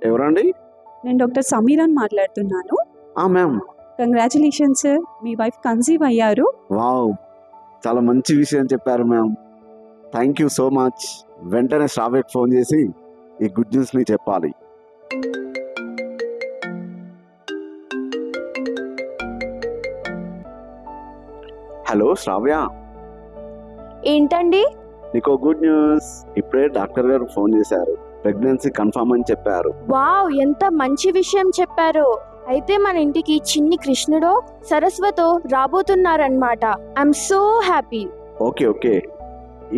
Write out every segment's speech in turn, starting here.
ఎవరండి? నేను డాక్టర్ సమీరన్ మాట్లాడుతున్నాను. మ్యామ్. కంగ్రాచులేషన్స్ సార్, మీ వైఫ్ కన్సీవ్ అయ్యారు. వావ్, చాలా మంచి విషయం చెప్పారు ma'am. Thank you so much. వెంటనే శ్రావ్యకి ఫోన్ చేసి ఈ గుడ్ న్యూస్ని చెప్పాలి. హలో శ్రావ్య. ఏంటండి? నీకో గుడ్ న్యూస్. ఇప్పుడే డాక్టర్ గారు ఫోన్ చేశారు, ప్రెగ్నెన్సీ కన్ఫర్మ్ అని చెప్పారు. వావ్, ఎంత మంచి విషయం చెప్పారు. అయితే మన ఇంటికి చిన్ని కృష్ణుడో సరస్వతో రాబోతున్నారన్నమాట. I'm so happy. Okay okay,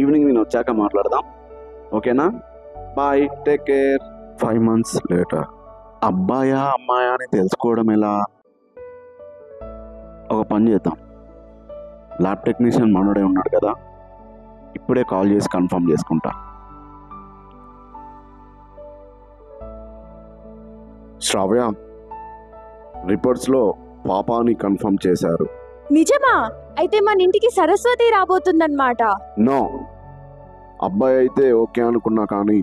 evening నేను వచ్చాక మాట్లాడదాం, ఓకేనా? Bye, take care. 5 months later. అబ్బాయా అమ్మాయా అని తెలుసుకోవడం ఎలా? ఒక పని చేద్దాం, ల్యాబ్ టెక్నీషియన్ మనోడే ఉన్నాడు కదా, ఇప్పుడే కాల్ చేసి కన్ఫర్మ్ చేసుకుంటా. శ్రావ్య, రిపోర్ట్స్లో పాపాని కన్ఫర్మ్ చేశారు. నిజమా? అయితే మన ఇంటికి సరస్వతి రాబోతుందన్నమాట. నో, అబ్బాయి అయితే ఓకే అనుకున్నా, కానీ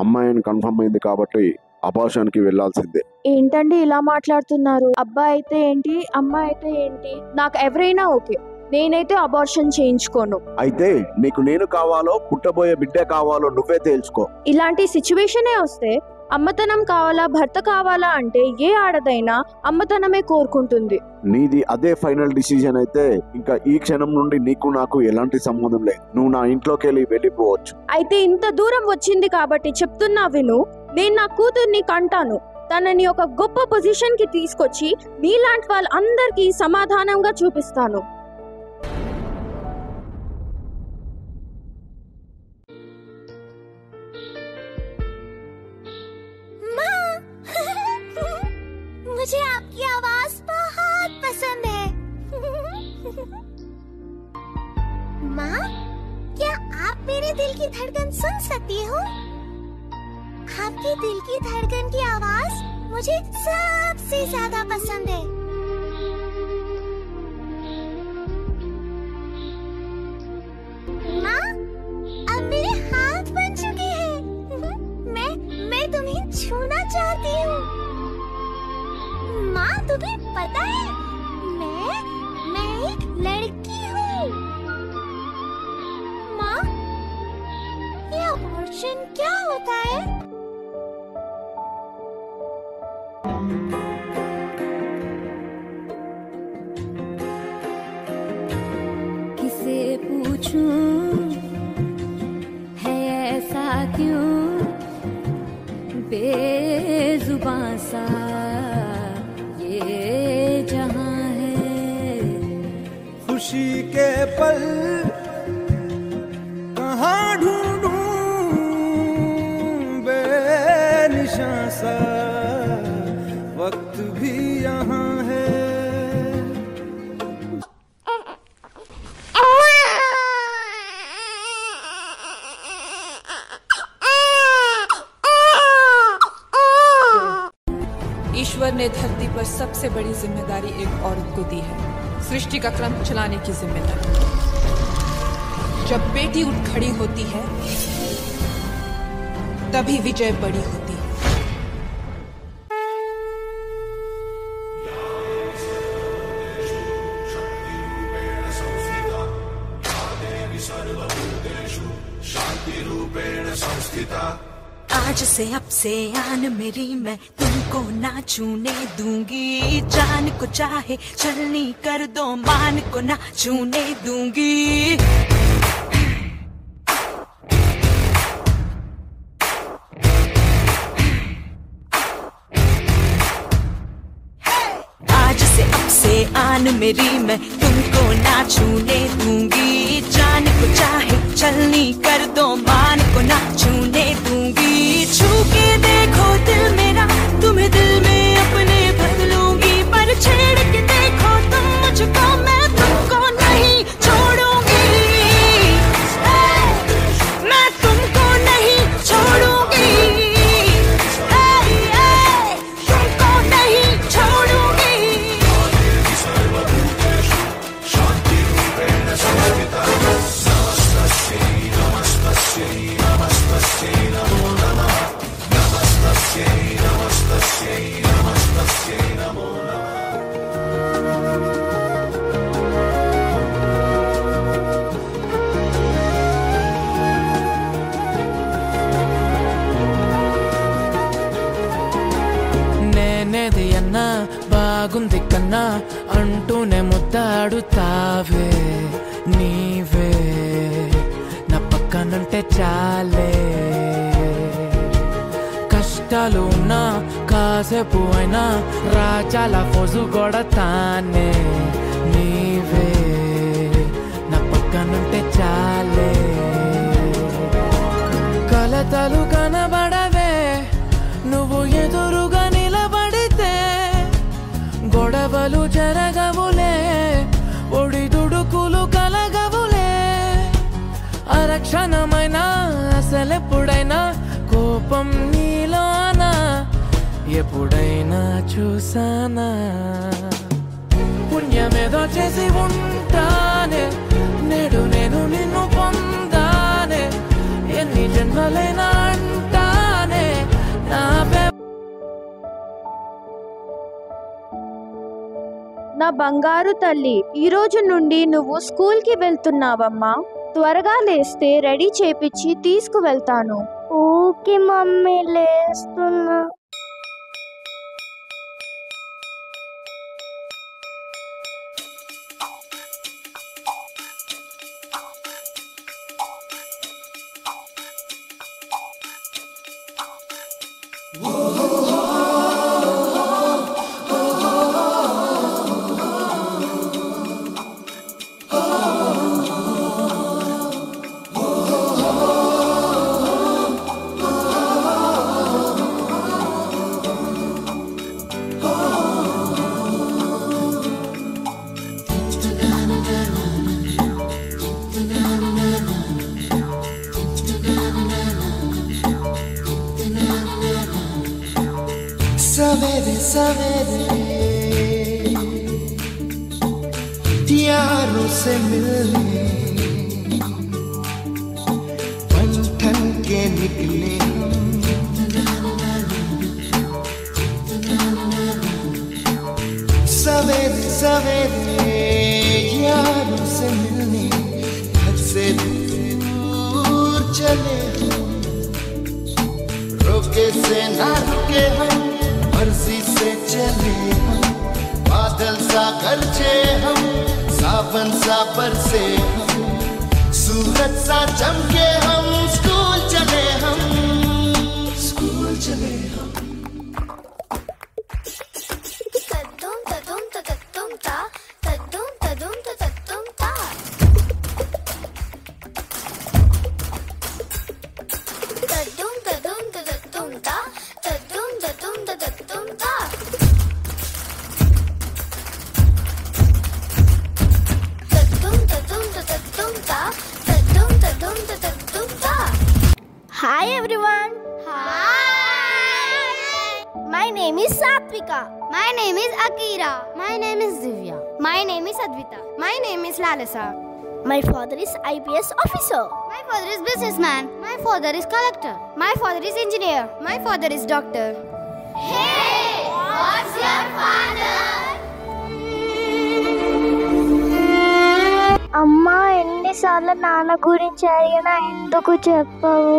అమ్మాయిని కన్ఫర్మ్ అయింది కాబట్టి అబార్షన్కి వెళ్ళాల్సిందే. ఏంటండి ఇలా మాట్లాడుతున్నారు? అబ్బాయి అయితే ఏంటి, అమ్మాయి అయితే ఏంటి, నాకు ఎవరైనా ఓకే. నేనైతే అబార్షన్ చేయించుకోను. అయితే నీకు నేను కావాలో పుట్టబోయే బిడ్డే కావాలో నువ్వే తేల్చుకో. ఇలాంటి సిచ్యువేషనే వస్తే అమ్మతనం కావాలా భర్త కావాలా అంటే ఏ ఆడదైనా అమ్మతనమే కోరుకుంటుంది. నీది అదే ఫైనల్ డిసిజన్ అయితే ఇంకా ఈ క్షణం నుండి నీకు నాకు ఎలాంటి సంబంధం లేదు. నువ్వు నా ఇంట్లోకి వెళ్ళిపోవచ్చు. అయితే ఇంత దూరం వచ్చింది కాబట్టి చెప్తున్నా విను. నేను నా కూతుర్ని కంటాను. తనని ఒక గొప్ప పొజిషన్ కి తీసుకొచ్చి నీలాంటి వాళ్ళందరికీ సమాధానంగా చూపిస్తాను. मुझे आपकी आवाज बहुत पसंद है। माँ, क्या आप मेरे दिल की धड़कन सुन सकती हो? आपके दिल की धड़कन की आवाज मुझे सबसे ज्यादा पसंद है। माँ, अब मेरे हाथ बन चुके हैं। मैं तुम्हें छूना चाहती हूँ। माँ, तुम्हें पता है मैं एक लड़की हूँ। माँ, ये अबॉर्शन क्या होता है? किसे पूछूं है ऐसा क्यों बेजुबां सा जहां है। खुशी के पल कहाँ ढूंढूं बेनिशां सा वक्त भी यहाँ है। ईश्वर ने धरती पर सबसे बड़ी जिम्मेदारी एक औरत को दी है, सृष्टि का क्रम चलाने की जिम्मेदारी। जब बेटी उठ खड़ी होती है तभी विजय बड़ी होती है। आज से अब से आन मेरी मैं तुमको ना छूने दूंगी। जान को चाहे छलनी कर दो, मान को ना छूने दूंगी। आज से अब से आन मेरी मैं तुमको ना छूने दूंगी। जान को चाहे छलनी कर दो, मान को ना छूने दूंगी। छू के देखो दिल मेरा, तुम्हें दिल में अपने भर लूंगी। पर छेड़ के देखो तुम मुझको, मैं तुमको नहीं छोड़ूंगी। मैं तुमको नहीं छोड़ूंगी। तुमको नहीं छोड़ूंगी। నేనేది అన్నా బాగుంది కన్నా అంటూనే ముద్దాడుతావే నీవే నా పక్కనుంటే చాలే కష్టాలు ఉన్నా కాసేపు అయినా రాజాల ఫోజు కొడతానే నీవే నా పక్కనుంటే చాలే కలతలు కనబడవే నువ్వు ఎదురుగా నిలబడితే గొడవలు జరగవులే ఒడిదుడుకులు కలగవులే అరక్షణమైనా అసలెప్పుడైనా కోపం నీలోనా ఎప్పుడైనా చూసానా పుణ్యమేదో చేసి ఉంటానే నేడు నేను నిన్ను పొందానే ఎన్ని జన్మలైనా అంటానే నా బంగారు తల్లి, ఈ రోజు నుండి నువ్వు స్కూల్కి వెళ్తున్నావమ్మా. త్వరగా లేస్తే రెడీ చేపించి తీసుకువెళ్తాను. Okay mummy, లేస్తున్నా. सवेरे सवेरे यारों से मिलने बन ठन के निकले सवेरे सवेरे यारों से मिलने घर से दूर चले रोके से ना रुके हम मर्जी से चले हम बादल सा गरजे हम सावन सा बरसे हम सूरज सा चमके हम स्कूल चले हम स्कूल चले हम तद्दुम तद्दुम तद्दुम ता तद्दुम तद्दुम तद्दुम ता तद्दुम तद्दुम तद्दुम ता तद्दुम तद्दुम तद्दुम ता तद्दुम तद्दुम तद्दुम ता तद्दुम तद्दुम तद्दुम ता Hi everyone. Hi. My name is Satvika. My name is Akira. My name is Divya. My name is Advita. My name is Lalasa. My father is IPS officer. My father is businessman. My father is collector. My father is engineer. My father is doctor. Hey, what's your father? అమ్మా, ఎన్నిసార్లు నాన్న గురించి అడిగినా ఎందుకు చెప్పవు?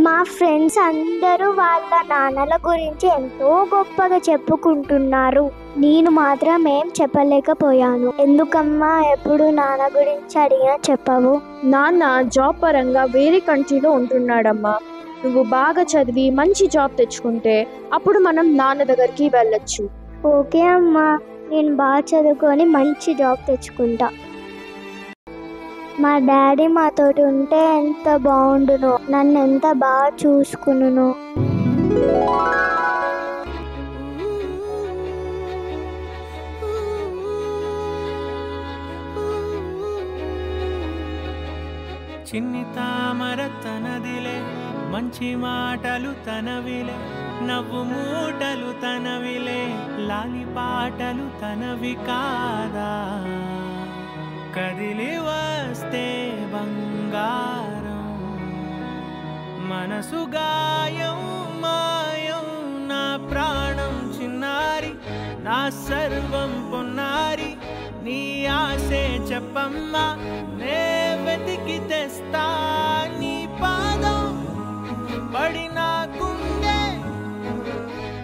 మా friends అందరూ వాళ్ళ నాన్నల గురించి ఎంతో గొప్పగా చెప్పుకుంటున్నారు. నేను మాత్రం ఏం చెప్పలేకపోయాను. ఎందుకమ్మా ఎప్పుడు నాన్న గురించి అడిగినా చెప్పవు? నాన్న జాబ్ పరంగా వేరే కంట్రీలో ఉంటున్నాడమ్మా. నువ్వు బాగా చదివి మంచి జాబ్ తెచ్చుకుంటే అప్పుడు మనం నాన్న దగ్గరికి వెళ్ళొచ్చు. ఓకే అమ్మా, నేను బాగా చదువుకొని మంచి జాబ్ తెచ్చుకుంటా. మా డాడీ మాతోటి ఉంటే ఎంత బాగుండును, నన్ను ఎంత బాగా చూసుకును. చిన్ని తామర తనదిలే, మంచి మాటలు తనవిలే, నవ్వు మూటలు తనవిలే, లాలి పాటలు తనవి కాదా, కదిలి వస్తే బంగారం, మనసు గాయం మాయం నా ప్రాణం చిన్నారి, నా సర్వం పొన్నారి నీ ఆశే చెప్పమ్మా నే వెతికి తెస్తా నీ పాదం పడిన గుండె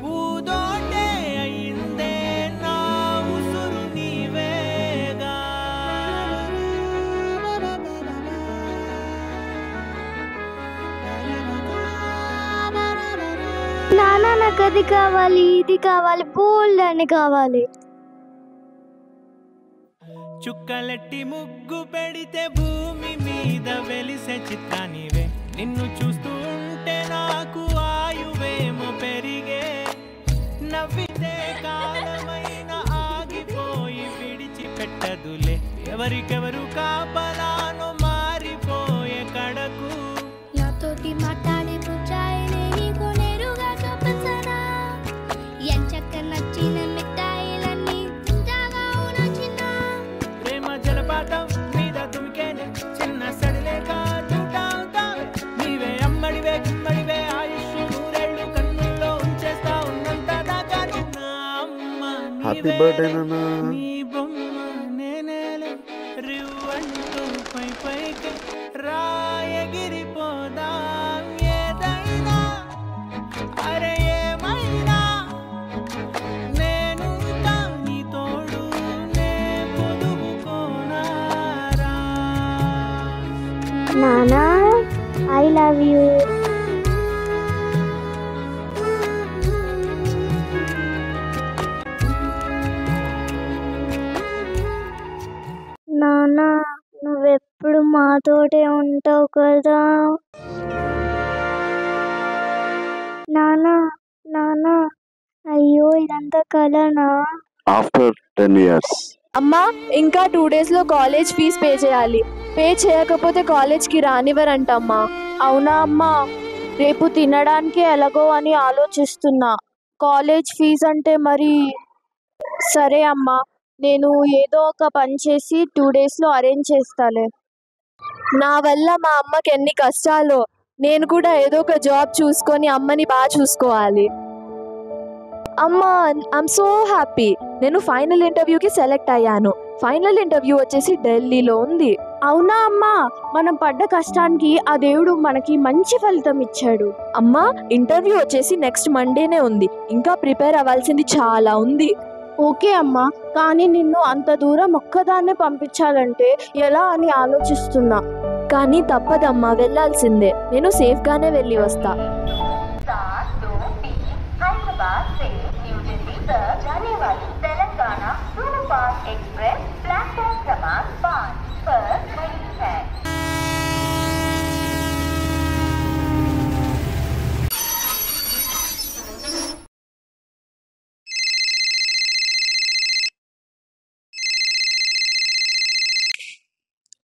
పూదోటే అయిందే నా ఉసురు నీవేగా నాన్న నాకు అది కావాలి ఇది కావాలి బోల్డ్ అని కావాలి. చుక్కలెట్టి ముగ్గు పెడితే భూమి మీద వెలిసే చిత్రానివే నిన్ను చూస్తూ ఉంటే నాకు ఆయువేమో పెరిగే నవ్వితే కాలమైన ఆగిపోయి విడిచిపెట్టదులే ఎవరికెవరు కాపలానో మారిపోయే కడకు నాతోటి మాట్లాడే ముచ్చాయిని నీకు నేరుగా చూపించనా ఎంచక్క నచ్చిన మిఠాయిలన్నీ తింటాగా నచ్చిన ప్రేమ జలపాతం మీద తుమికేనే చిన్న సడిలేక చూటావుతావే నీవే అమ్మడివే గుమ్మడివే ఆయుష్ నూరేళ్ళు కన్నుల్లో ఉంచేస్తా ఉన్నంత దాకా చిన్న అమ్మ హ్యాపీ బర్త్డే నాన్న. నీ బొమ్మ నేనేలే రివ్వంటూ పై పైకి రాయగిరిపోదాం ఏదైనా అరే ఏమైనా నేను నీ తోడు నే పొదువుకోనారా నానా ఐ లవ్ యూ. నానా నువ్వెప్పుడు మాతోటే ఉంటావు కదా. నానా నానా అయ్యో ఇదంతా కలనా. After 10 years. అమ్మా ఇంకా 2 days లో కాలేజ్ ఫీజు పే చేయాలి. పే చేయకపోతే కాలేజ్కి రానివ్వరంటమ్మా. అవునా అమ్మా? రేపు తినడానికి ఎలాగో అని ఆలోచిస్తున్నా. కాలేజ్ ఫీజు అంటే మరి సరే అమ్మా, నేను ఏదో ఒక పని చేసి 2 days లో అరేంజ్ చేస్తాలే. నా వల్ల మా అమ్మకి ఎన్ని కష్టాలు. నేను కూడా ఏదో ఒక జాబ్ చూసుకొని అమ్మని బాగా చూసుకోవాలి. అమ్మా ఐఎమ్ సో హ్యాపీ. నేను ఫైనల్ ఇంటర్వ్యూకి సెలెక్ట్ అయ్యాను. ఫైనల్ ఇంటర్వ్యూ వచ్చేసి ఢిల్లీలో ఉంది. అవునా అమ్మా? మనం పడ్డ కష్టానికి ఆ దేవుడు మనకి మంచి ఫలితం ఇచ్చాడు. అమ్మా ఇంటర్వ్యూ వచ్చేసి నెక్స్ట్ మండేనే ఉంది. ఇంకా ప్రిపేర్ అవ్వాల్సింది చాలా ఉంది. ఓకే అమ్మా, కానీ నిన్ను అంత దూరం ఒక్కదాన్నే పంపించాలంటే ఎలా అని ఆలోచిస్తున్నా. కానీ తప్పదమ్మా, వెళ్ళాల్సిందే. నేను సేఫ్గానే వెళ్ళి వస్తా. हैदराबाद से न्यू दिल्ली तक जाने वाली तेलंगाना सुपरफास्ट एक्सप्रेस प्लेटफॉर्म क्रमांक 5 पर खड़ी है.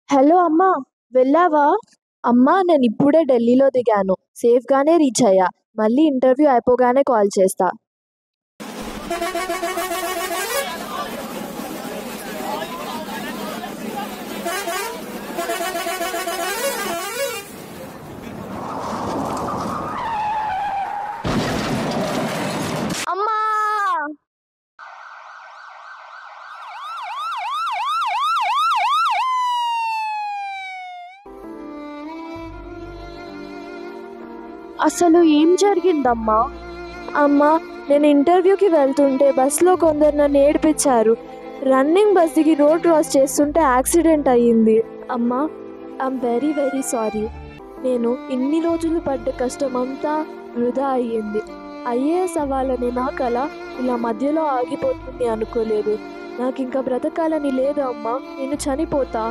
హలో అమ్మా, వెళ్ళావా? అమ్మా నేను ఇప్పుడే ఢిల్లీలో దిగాను. సేఫ్గానే రీచ్ అయ్యా. మళ్ళీ ఇంటర్వ్యూ అయిపోగానే కాల్ చేస్తా. అమ్మా అసలు ఏం జరిగిందమ్మా? అమ్మా నేను ఇంటర్వ్యూకి వెళ్తుంటే బస్లో కొందరు నన్ను ఏడిపించారు. రన్నింగ్ బస్ దిగి రోడ్ క్రాస్ చేస్తుంటే యాక్సిడెంట్ అయ్యింది. అమ్మా ఐఎమ్ వెరీ వెరీ సారీ. నేను ఇన్ని రోజులు పడ్డ కష్టం అంతా వృధా అయ్యింది. ఐఏఎస్ అవ్వాలని నా కల ఇలా మధ్యలో ఆగిపోతుంది అనుకోలేదు. నాకు ఇంకా బ్రతకాలని లేదు అమ్మా. నేను చనిపోతా.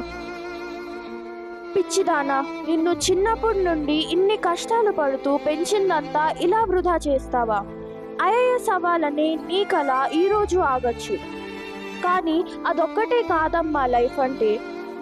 పిచ్చిదానా, నిన్ను చిన్నప్పటి నుండి ఇన్ని కష్టాలు పడుతూ పెంచిందంతా ఇలా వృధా చేస్తావా? ఐఏఎస్ అవ్వాలని నీ కల ఈరోజు ఆగచ్చు, కానీ అదొక్కటే కాదమ్మా లైఫ్ అంటే.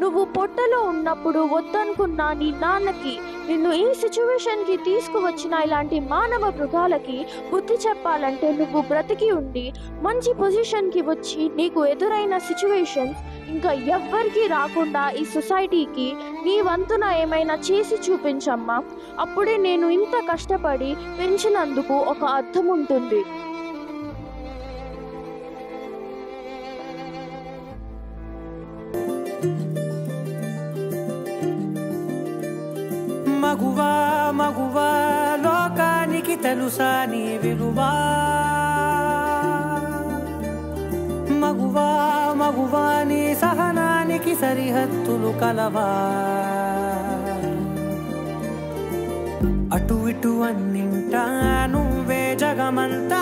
నువ్వు పొట్టలో ఉన్నప్పుడు వద్దనుకున్న నీ నాన్నకి, నిన్ను ఈ సిచ్యువేషన్కి తీసుకువచ్చిన ఇలాంటి మానవ మృగాలకి బుద్ధి చెప్పాలంటే నువ్వు బ్రతికి ఉండి మంచి పొజిషన్కి వచ్చి నీకు ఎదురైన సిచ్యువేషన్స్ ఇంకా ఎవ్వరికి రాకుండా ఈ సొసైటీకి నీ వంతున ఏమైనా చేసి చూపించమ్మా. అప్పుడే నేను ఇంత కష్టపడి పెంచినందుకు ఒక అర్థం ఉంటుంది. మగువా మగువా లోకానికి తెలుసా నీ విలువా మగువా మగువా నీ సహనానికి సరిహద్దులు కలవా అటు ఇటు అన్నింటా నువ్వే జగమంతా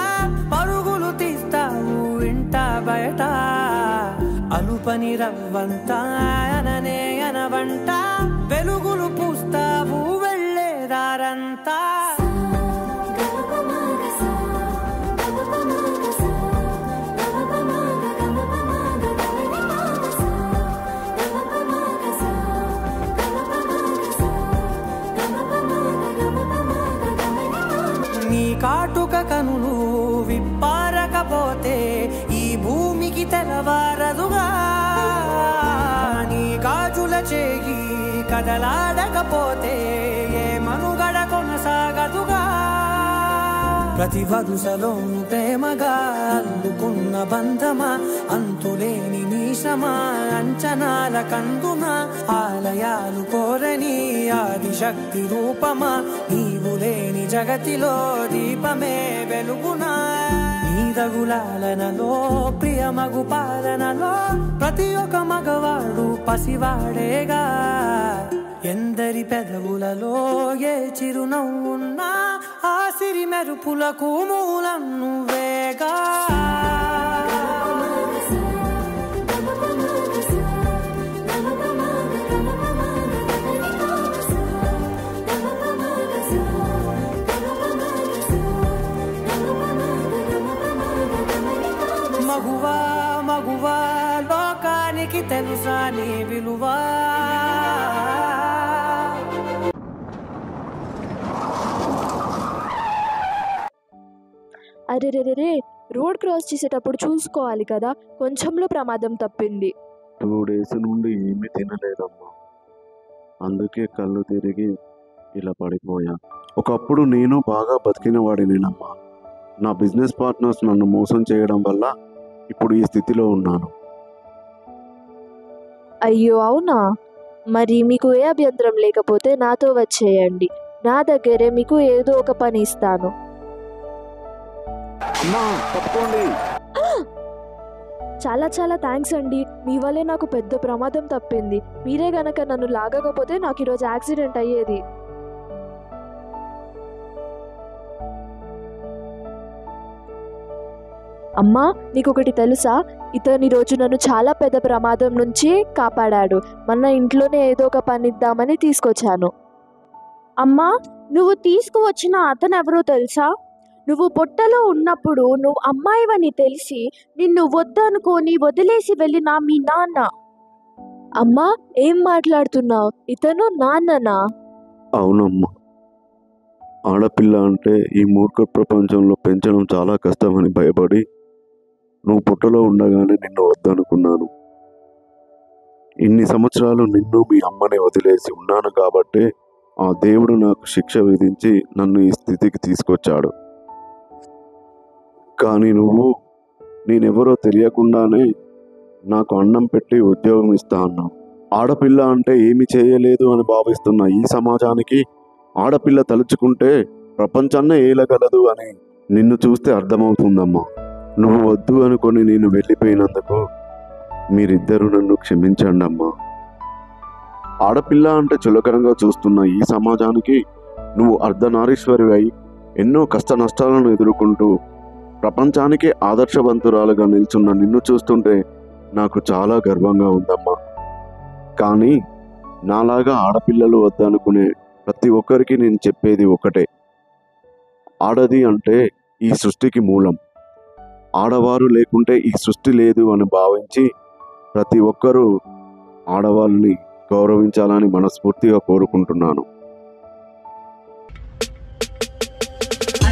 పరుగులు తీస్తావు ఇంట బయట అలుపని రవ్వంతా అననే అనవంట వెలుగులు పూస్తావు వెళ్ళేదారంతా నీ కాటుక కనులు విప్పారకపోతే ఈ భూమికి తెలవారదుగా నీ గాజుల చేయి కదలాడకపోతే ఏ మనుగడ కొనసాగదుగా ప్రతి వరుసలో ప్రేమగా అల్లుకున్న బంధమా అంతులేని నీశమా అంచనాల కందున ఆలయాలు కోరని ఆదిశక్తి రూపమా నీవు లేని జగతిలో దీపమే వెలుగునా నీదగులాలనలో ప్రియమగు పాలనలో ప్రతి ఒక్క మగవాడు పసివాడేగా ఎందరి పెదవులలో ఏ చిరునవ్వున్నా ఆ సిరి మెరుపులకు మూలం నువ్వేగా మగువా మగువా లోకానికి తెలుసా నీ విలువా అరెరెరే రోడ్ క్రాస్ చేసేటప్పుడు చూసుకోవాలి కదా, కొంచెంలో ప్రమాదం తప్పింది. 2 days నుండి ఏమీ తినలేదమ్మా, అందుకే కళ్ళు తిరిగి ఇలా పడిపోయా. ఒకప్పుడు నేను బాగా బతికిన వాడినేనమ్మా. నా బిజినెస్ పార్ట్నర్స్ నన్ను మోసం చేయడం వల్ల ఇప్పుడు ఈ స్థితిలో ఉన్నాను. అయ్యో అవునా? మరి మీకు ఏ అభ్యంతరం లేకపోతే నాతో వచ్చేయండి, నా దగ్గరే మీకు ఏదో ఒక పని ఇస్తాను. చాలా చాలా థ్యాంక్స్ అండి, మీ వల్లే నాకు పెద్ద ప్రమాదం తప్పింది. మీరే గనక నన్ను లాగకపోతే నాకు ఈరోజు యాక్సిడెంట్ అయ్యేది. అమ్మా నీకొకటి తెలుసా, ఇతను ఈరోజు నన్ను చాలా పెద్ద ప్రమాదం నుంచి కాపాడాడు. మన ఇంట్లోనే ఏదో ఒక పని ఇద్దామని తీసుకొచ్చాను. అమ్మా నువ్వు తీసుకువచ్చిన అతను ఎవరో తెలుసా? నువ్వు పొట్టలో ఉన్నప్పుడు నువ్వు అమ్మాయివని తెలిసి నిన్ను వద్దనుకొని వదిలేసి వెళ్ళిన మీ నాన్న. అమ్మా ఏం మాట్లాడుతున్నావు? ఇతను నాన్ననా? అవునమ్మా, ఆడపిల్ల అంటే ఈ మూర్ఖ ప్రపంచంలో పెంచడం చాలా కష్టమని భయపడి నువ్వు పుట్టలో ఉండగానే నిన్ను వద్దనుకున్నాను. ఇన్ని సంవత్సరాలు నిన్ను మీ అమ్మని వదిలేసి ఉన్నాను కాబట్టి ఆ దేవుడు నాకు శిక్ష విధించి నన్ను ఈ స్థితికి తీసుకొచ్చాడు. కానీ నువ్వు నేనెవరో తెలియకుండానే నాకు అన్నం పెట్టి ఉద్యోగం ఇస్తా అన్నావు. ఆడపిల్ల అంటే ఏమి చేయలేదు అని భావిస్తున్న ఈ సమాజానికి ఆడపిల్ల తలుచుకుంటే ప్రపంచాన్నే ఏలగలదు అని నిన్ను చూస్తే అర్థమవుతుందమ్మా. నువ్వు వద్దు అనుకొని నేను వెళ్ళిపోయినందుకు మీరిద్దరూ నన్ను క్షమించండి అమ్మా. ఆడపిల్ల అంటే చులకరంగా చూస్తున్న ఈ సమాజానికి నువ్వు అర్ధనారీశ్వరి అయి ఎన్నో కష్ట నష్టాలను ఎదుర్కొంటూ ప్రపంచానికి ఆదర్శవంతురాలుగా నిల్చున్న నిన్ను చూస్తుంటే నాకు చాలా గర్వంగా ఉందమ్మా. కానీ నాలాగా ఆడపిల్లలు వద్దనుకునే ప్రతి ఒక్కరికి నేను చెప్పేది ఒకటే, ఆడది అంటే ఈ సృష్టికి మూలం. ఆడవారు లేకుంటే ఈ సృష్టి లేదు అని భావించి ప్రతి ఒక్కరూ ఆడవాళ్ళని గౌరవించాలని మనస్ఫూర్తిగా కోరుకుంటున్నాను.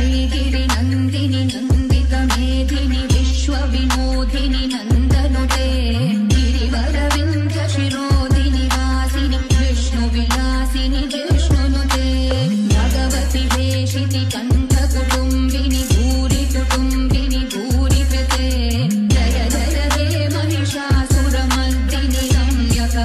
ఐగిరి నందిని నందిత మేధిని విశ్వ వినోదిని నందనుతే గిరివర వింధ్య శిరోదిని వాసిని విష్ణు విలాసిని విష్ణునుతే భగవతి వేషితి కంఠ కుటుంబిని భూరి కుటుంబిని భూరి కృతే జయ జయ హే మహిషాసుర మర్దిని రమ్యక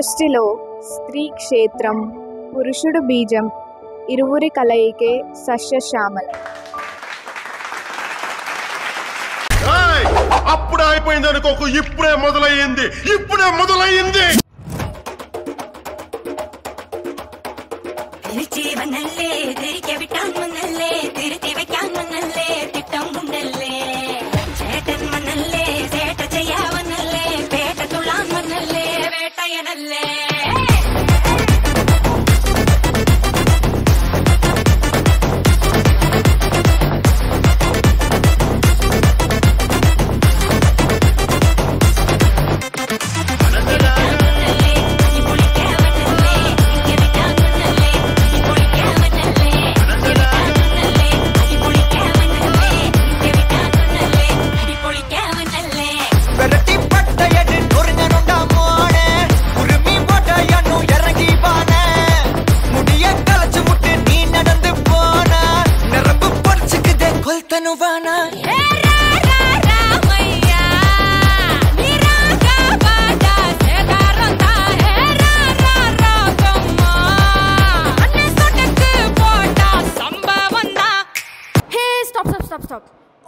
సృష్టిలో స్త్రీ క్షేత్రం, పురుషుడు బీజం, ఇరువురి కలయికే సస్యశ్యామలం. అప్పుడే అయిపోయింది అనుకోకు, ఇప్పుడే మొదలయ్యింది.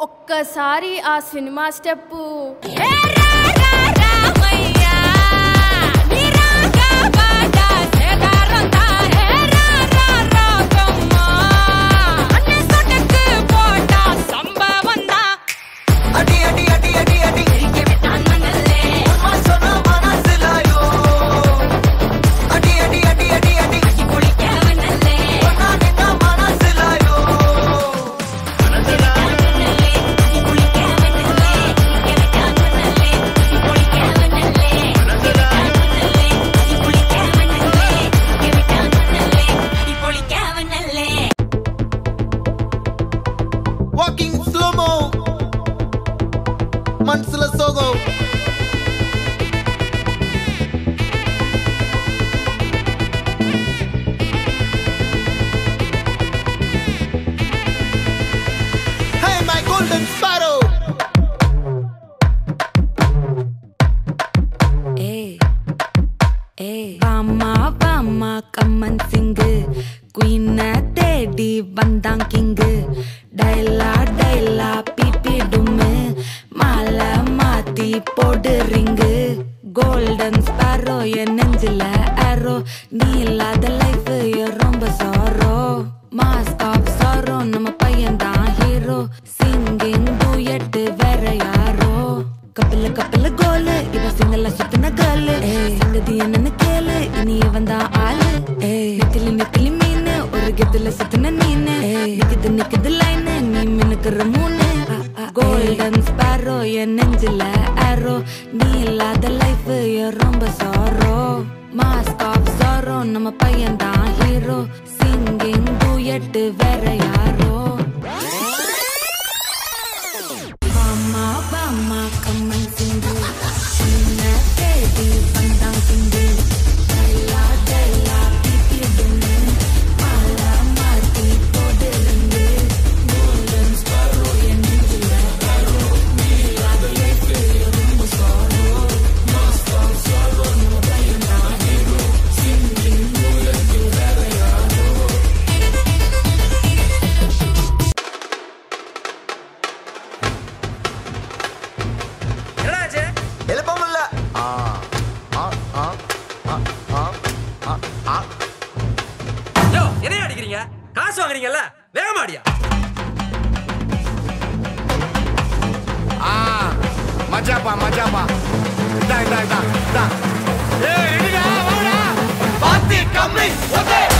ఒక్కసారి ఆ cinema step Hey, ready now, party coming, okay.